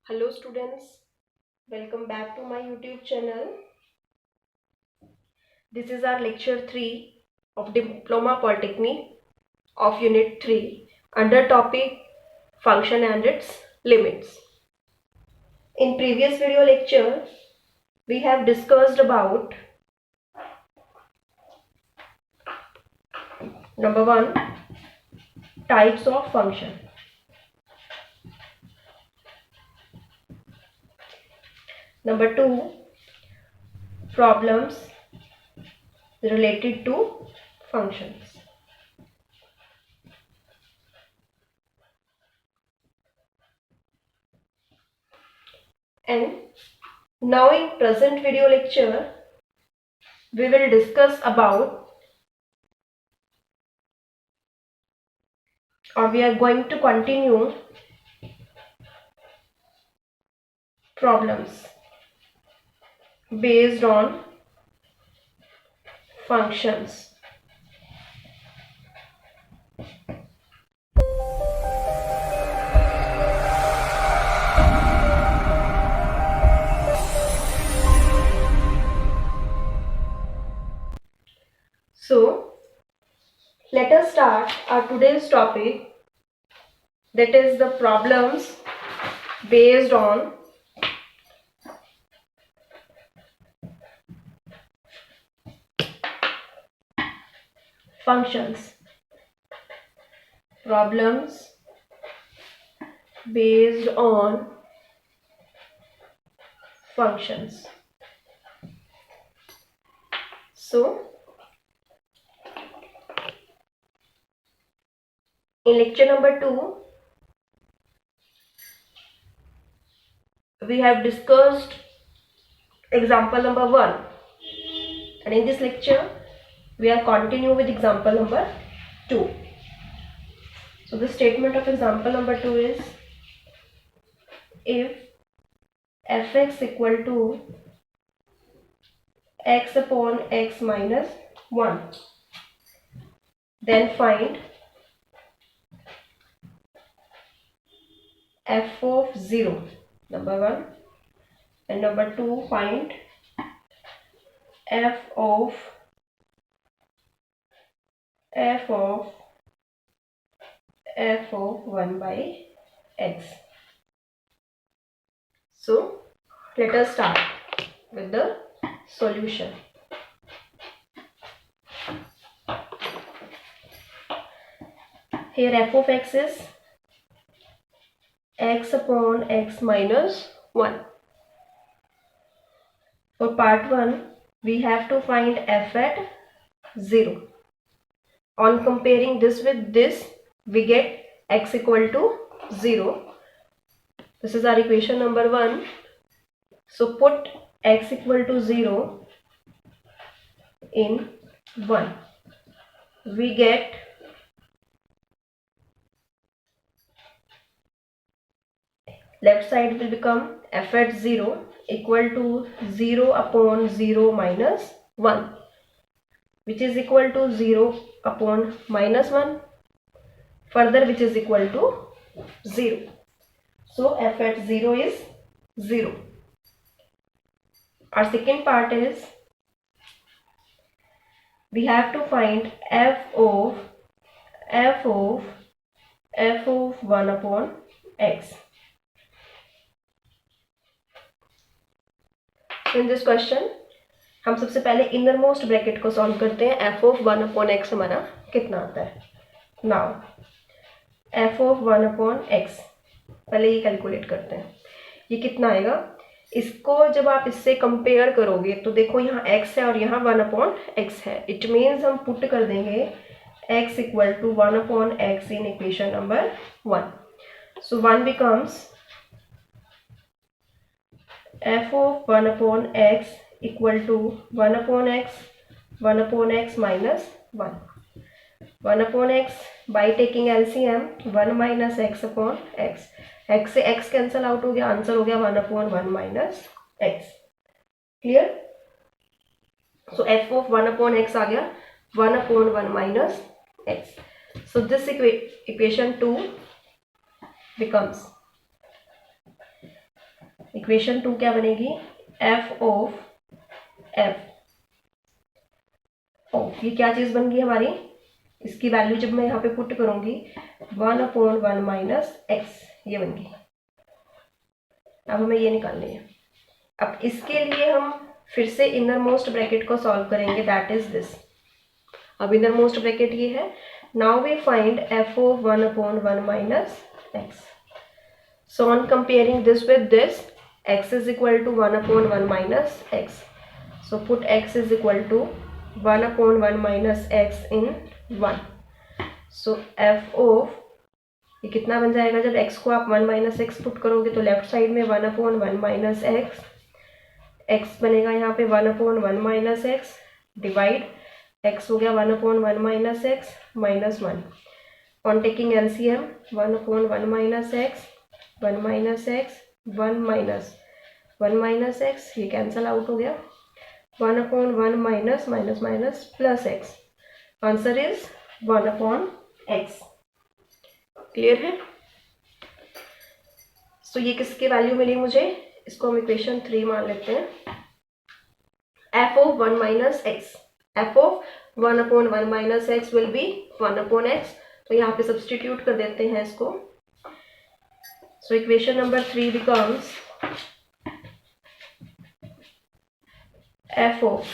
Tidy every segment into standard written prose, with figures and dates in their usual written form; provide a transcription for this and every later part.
Hello students, welcome back to my YouTube channel. This is our lecture 3 of Diploma Polytechnic of Unit 3 under topic function and its limits. In previous video lecture, we have discussed about number 1, types of function. Number 2, problems related to functions. And now in present video lecture, we will discuss about, or we are going to continue problems based on functions. So let us start our today's topic, that is the problems based on functions. Problems based on functions. So in lecture number 2, we have discussed example number 1, and in this lecture we are continue with example number 2. So the statement of example number 2 is, if fx equal to x upon x minus 1, then find f of 0, number 1, and number 2, find f of 1 by x. So let us start with the solution. Here f of x is x upon x minus 1. For part 1, we have to find f at 0. On comparing this with this, we get x equal to 0. This is our equation number 1. So put x equal to 0 in 1. We get left side will become f at 0 equal to 0 upon 0 minus 1, which is equal to 0 upon minus 1, further which is equal to 0. So f at 0 is 0. Our second part is, we have to find f of 1 upon x. So in this question, हम सबसे पहले inner most bracket को solve करते हैं. f of 1 upon x हमारा कितना आता है. Now f of 1 upon x पहले ये कैलकुलेट करते हैं. ये कितना आएगा, इसको जब आप इससे कंपेयर करोगे तो देखो यहाँ x है और यहाँ 1 upon x है. इट मीन्स हम पुट कर देंगे x equal to 1 upon x in equation number 1. So 1 becomes f of 1 upon x equal to 1 upon x minus 1. 1 upon x by taking LCM, 1 minus x upon x. x से x cancel out हो गया, answer हो गया 1 upon 1 minus x. Clear. So f of 1 upon x आ गया 1 upon 1 minus x. So this equation 2 becomes equation 2 क्या बनेगी, F of F O, ये क्या चीज़ बन गई हमारी, इसकी वैल्यू जब मैं यहाँ पे पुट करूंगी 1/1 माइनस एक्स, ये बन गई। अब हमें ये निकालनी है। अब इसके लिए हम फिर से इनर मोस्ट ब्रैकेट को सॉल्व करेंगे, दैट इज दिस। अब इनर मोस्ट ब्रैकेट ये है। Now we find F of 1/1 minus x. So on comparing this with this, x is equal to 1/1 minus x. So put x is equal to 1/1 minus x in 1. So f of, ये कितना बन जाएगा, जब x को आप 1 minus x put करोगे तो left side में 1/1 माइनस एक्स, x बनेगा यहाँ पे 1/1 माइनस एक्स डिवाइड x हो गया 1/1 minus x minus 1। On taking LCM 1/1 minus x 1 minus x 1 minus x, ये कैंसल आउट हो गया, 1/1 minus minus minus plus x, answer is 1/x। Clear है। सो ये किसकी वैल्यू मिली मुझे, इसको हम इक्वेशन 3 मान लेते हैं। f of 1 minus x, f of 1/1 minus x will be 1/x। तो यहाँ पे सब्सटीट्यूट कर देते हैं इसको। So equation number 3 becomes f of,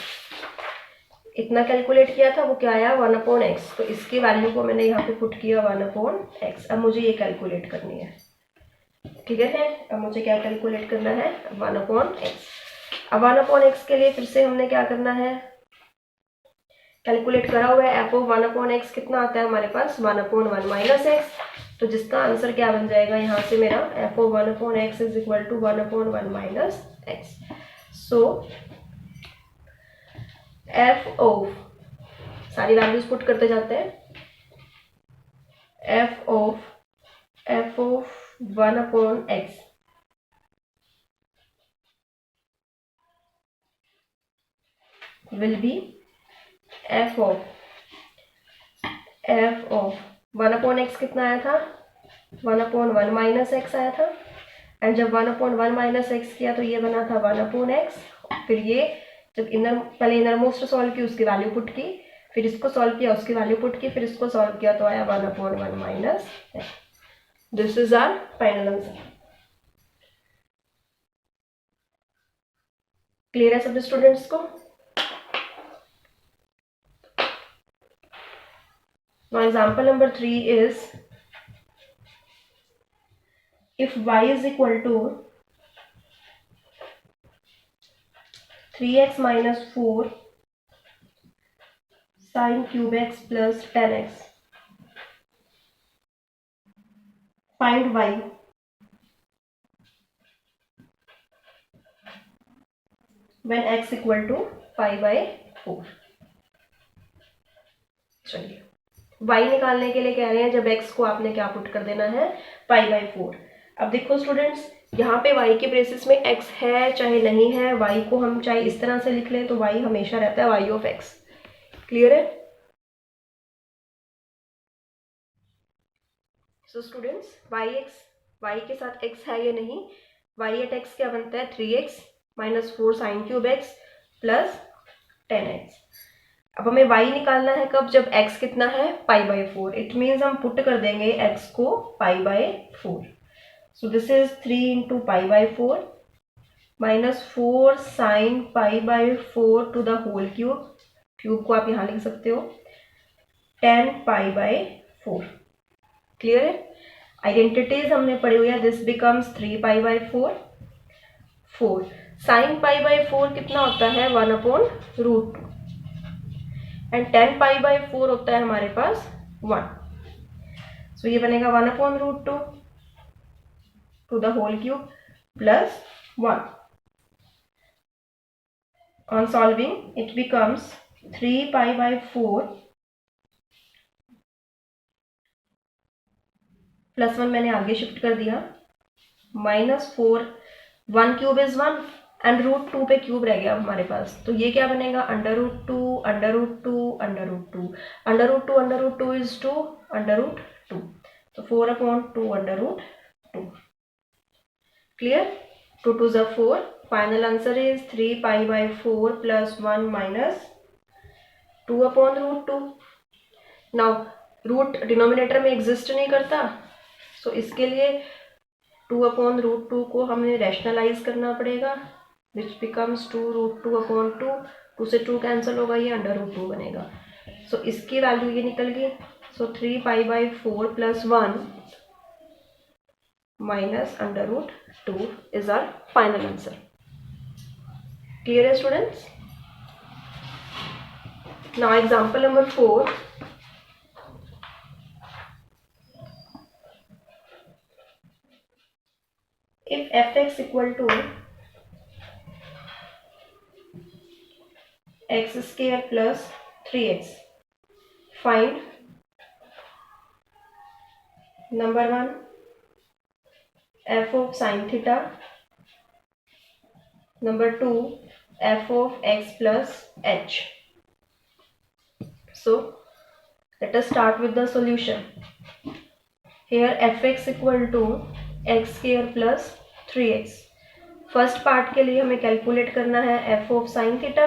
इतना कैलकुलेट किया था वो क्या आया 1/x, तो इसकी वैल्यू को मैंने यहाँ पे पुट किया 1/x। अब मुझे ये कैलकुलेट करनी है, ठीक है। अब मुझे क्या कैलकुलेट करना है, 1/x। अब 1/x के लिए फिर से हमने क्या करना है, कैलकुलेट करा हुआ है f of 1/x कितना आता है हमारे पास 1/1 माइनस एक्स, तो जिसका आंसर क्या बन जाएगा यहाँ से मेरा f of 1/x is equal to 1/1 minus x. So f of, सारी वैल्यूज पुट करते जाते हैं, f of 1/x will be f of 1/x कितना आया था 1/1 माइनस एक्स आया था, एंड जब 1/1 माइनस एक्स किया तो ये बना था 1/x। फिर ये जब पहले इनर मोस्ट सॉल्व की उसकी वैल्यू पुट की, फिर इसको सॉल्व किया उसकी वैल्यू पुट की, फिर इसको सॉल्व किया तो आया 1/1 minus x. This is our final answer. Clear है सब स्टूडेंट्स को। Now example number 3 is, if y is equal to 3x minus 4 sin cube x plus 10x, find y when x equal to pi/4। चलिए y निकालने के लिए कह रहे हैं, जब x को आपने क्या पुट कर देना है pi/4। अब देखो स्टूडेंट्स, यहाँ पे y के बेसिस में x है चाहे नहीं है, y को हम चाहे इस तरह से लिख लें तो y हमेशा रहता है y ऑफ x। क्लियर है। सो स्टूडेंट्स y के साथ x है या नहीं, y एट x क्या बनता है 3x minus 4 sine cube x plus 10x। अब हमें y निकालना है कब, जब x कितना है pi/4। इट मीन्स हम पुट कर देंगे x को pi/4। So this is 3 into pi/4 minus 4 sine pi/4 to the whole cube, cube को आप यहाँ लिख सकते हो 10 pi/4। क्लियर है। आइडेंटिटीज हमने पढ़ी हुई है, this becomes 3 pi/4। 4 sine pi/4 कितना होता है 1/√2, एंड 10 pi/4 होता है हमारे पास 1। सो ये बनेगा 1/√2 to the whole cube plus 1। On solving it becomes 3 pi/4 plus 1 मैंने आगे शिफ्ट कर दिया, माइनस 4, 1 क्यूब इज 1 एंड √2 पे क्यूब रह गया हमारे पास, तो ये क्या बनेगा √2 √2 √2 √2 इज 2 √2, तो 4/2 √2। Clear. 2 2 is 4. Final answer is 3 pi by 4 plus 1 minus 2 upon root 2. Now root denominator में एग्जिस्ट नहीं करता, सो इसके लिए 2 अपॉन रूट 2 को हमें रैशनलाइज करना पड़ेगा, विच बिकम्स 2 रूट 2 अपॉन 2. 2 से 2 कैंसिल होगा, ये अंडर रूट 2 बनेगा. सो इसकी वैल्यू ये निकल गई. So 3 pi by 4 plus 1 minus under root 2 is our final answer. Clear है students? Now example number 4. If fx equal to x square plus 3x, find number 1 f of sin theta, number 2 f of x plus h. So let us start with the solution. Here fx equal to x square plus 3x. First part के लिए हमें calculate करना है f of sine theta.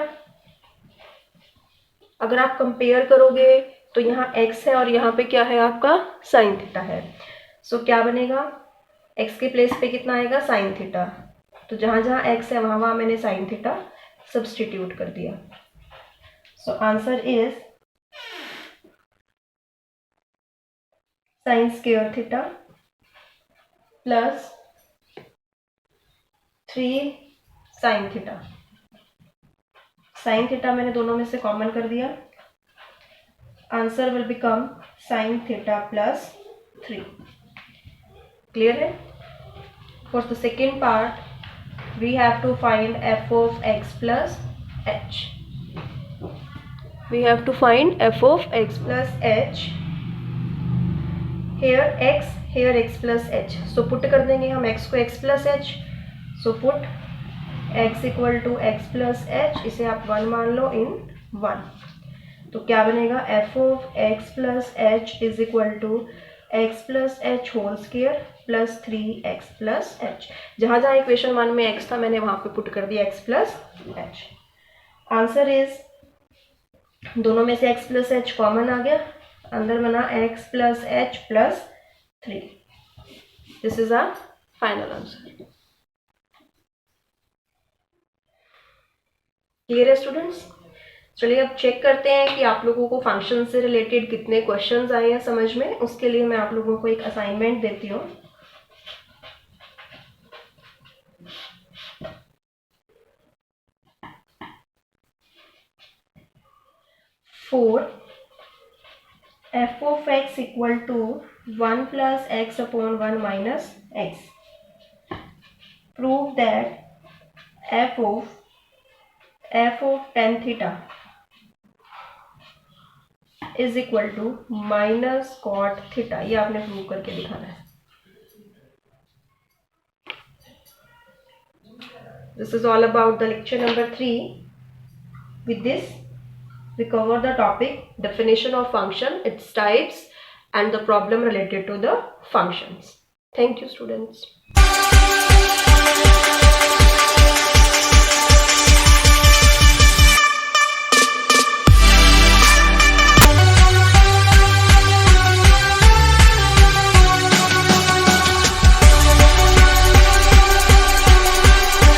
अगर आप compare करोगे तो यहाँ x है और यहाँ पे क्या है, आपका साइन थीटा है. सो क्या बनेगा, x के प्लेस पे कितना आएगा, साइन थीटा. तो जहाँ जहाँ x है वहाँ वहाँ मैंने साइन थीटा सब्सटीट्यूट कर दिया. So answer is sine square theta plus 3 sine theta. Sine theta मैंने दोनों में से कॉमन कर दिया. Answer will become sine theta plus 3. Clear है? For the second part we have to find f of x plus h. We have to find f of x plus h. here x plus h. So put कर देंगे हम x को x plus h. So put x equal to x plus h, इसे आप 1 मान लो इन 1. तो क्या बनेगा, f of x plus h is equal to x plus h whole square plus 3x plus h. जहाँ जहाँ इक्वेशन 1 में x था मैंने वहाँ पे पुट कर दिया x plus h. Answer is, दोनों में से x plus h कॉमन आ गया, अंदर बना x plus h plus 3. This is our final answer. Clear है स्टूडेंट्स? चलिए अब चेक करते हैं कि आप लोगों को फंक्शन से रिलेटेड कितने क्वेश्चंस आए हैं समझ में. उसके लिए मैं आप लोगों को एक असाइनमेंट देती हूँ. Four f of x equal to 1 plus x upon 1 minus x. Prove that f of tan theta is equal to minus cot theta. ये आपने प्रूव करके दिखाना है. This is all about the lecture number 3. With this we cover the topic definition of function, its types and the problem related to the functions. Thank you students.